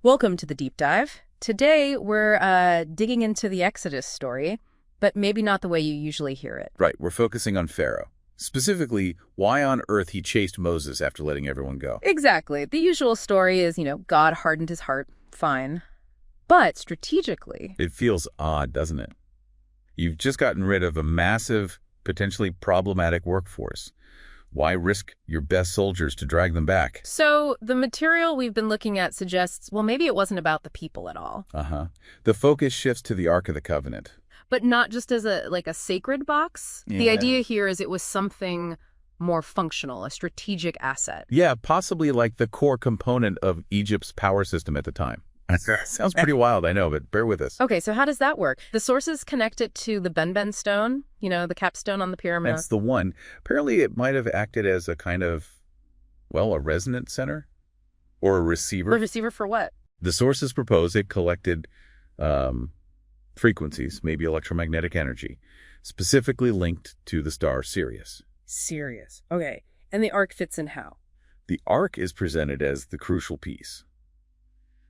Welcome to the deep dive. Today we're digging into the Exodus story, but maybe not the way you usually hear it. Right, we're focusing on Pharaoh. Specifically, why on earth he chased Moses after letting everyone go. Exactly. The usual story is, God hardened his heart. Fine. But strategically... It feels odd, doesn't it? You've just gotten rid of a massive, potentially problematic workforce. Why risk your best soldiers to drag them back? So the material we've been looking at suggests, well, maybe it wasn't about the people at all. The focus shifts to the Ark of the Covenant. But not just as a sacred box. Yeah. The idea here is it was something more functional, a strategic asset. Yeah, possibly like the core component of Egypt's power system at the time. Sounds pretty wild, I know, but bear with us. Okay, so how does that work? The sources connect it to the Ben stone, the capstone on the pyramid. That's the one. Apparently it might have acted as a kind of, a resonance center or a receiver. A receiver for what? The sources propose it collected frequencies, maybe electromagnetic energy, specifically linked to the star Sirius. Sirius. Okay. And the Ark fits in how? The Ark is presented as the crucial piece.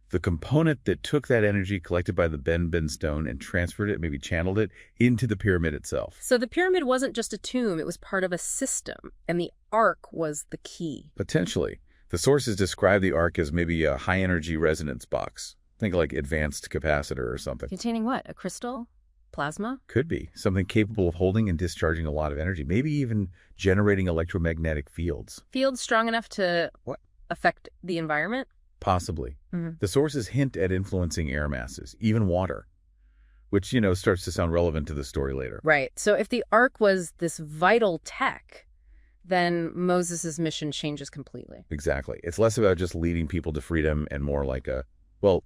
The component that took that energy collected by the Ben stone and transferred it, maybe channeled it, into the pyramid itself. So the pyramid wasn't just a tomb, it was part of a system, and the Ark was the key. Potentially. The sources describe the Ark as maybe a high-energy resonance box. Think like advanced capacitor or something. Containing what? A crystal? Plasma? Could be. Something capable of holding and discharging a lot of energy. Maybe even generating electromagnetic fields. Fields strong enough to affect the environment? Possibly. The sources hint at influencing air masses, even water, which, starts to sound relevant to the story later. Right. So if the Ark was this vital tech, then Moses' mission changes completely. Exactly. It's less about just leading people to freedom and more like a,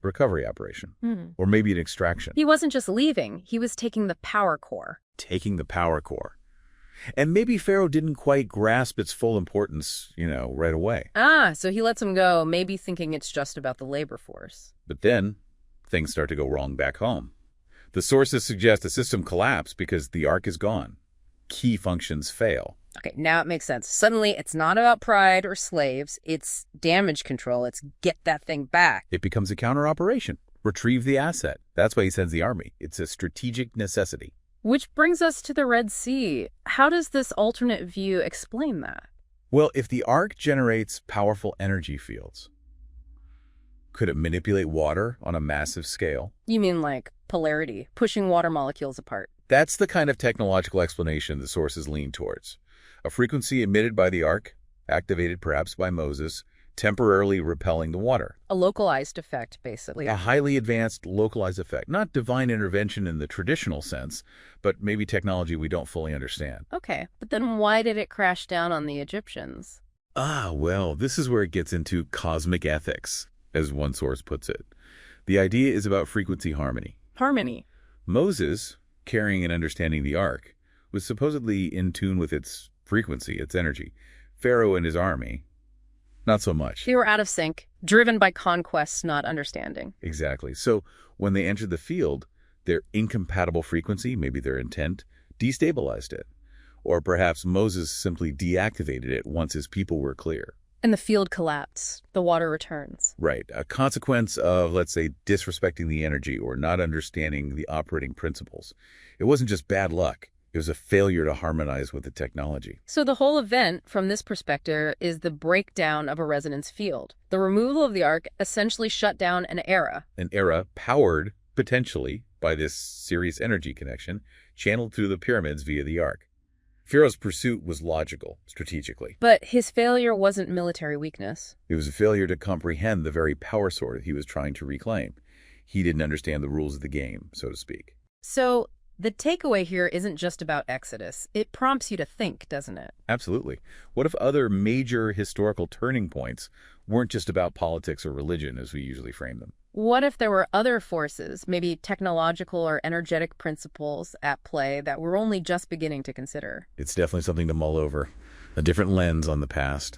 recovery operation. Or maybe an extraction. He wasn't just leaving. He was taking the power core. Taking the power core. And maybe Pharaoh didn't quite grasp its full importance, right away. So he lets him go, maybe thinking it's just about the labor force. But then things start to go wrong back home. The sources suggest the system collapsed because the Ark is gone. Key functions fail. Okay, now it makes sense. Suddenly, it's not about pride or slaves. It's damage control. It's get that thing back. It becomes a counter-operation. Retrieve the asset. That's why he sends the army. It's a strategic necessity. Which brings us to the Red Sea. How does this alternate view explain that? Well, if the Ark generates powerful energy fields, could it manipulate water on a massive scale? You mean like polarity, pushing water molecules apart? That's the kind of technological explanation the sources lean towards. A frequency emitted by the Ark, activated perhaps by Moses, temporarily repelling the water. A localized effect, basically. A highly advanced localized effect. Not divine intervention in the traditional sense, but maybe technology we don't fully understand. Okay, but then why did it crash down on the Egyptians? This is where it gets into cosmic ethics, as one source puts it. The idea is about frequency harmony. Harmony. Moses, carrying and understanding the Ark, was supposedly in tune with its frequency, its energy. Pharaoh and his army, not so much. They were out of sync, driven by conquest, not understanding. Exactly. So when they entered the field, their incompatible frequency, maybe their intent, destabilized it. Or perhaps Moses simply deactivated it once his people were clear. And the field collapsed. The water returns. Right. A consequence of, let's say, disrespecting the energy or not understanding the operating principles. It wasn't just bad luck. It was a failure to harmonize with the technology. So the whole event, from this perspective, is the breakdown of a resonance field. The removal of the Ark essentially shut down an era. An era powered, potentially, by this Sirius energy connection, channeled through the pyramids via the Ark. Pharaoh's pursuit was logical, strategically. But his failure wasn't military weakness. It was a failure to comprehend the very power source he was trying to reclaim. He didn't understand the rules of the game, so to speak. So the takeaway here isn't just about Exodus. It prompts you to think, doesn't it? Absolutely. What if other major historical turning points weren't just about politics or religion as we usually frame them? What if there were other forces, maybe technological or energetic principles at play that we're only just beginning to consider? It's definitely something to mull over. A different lens on the past.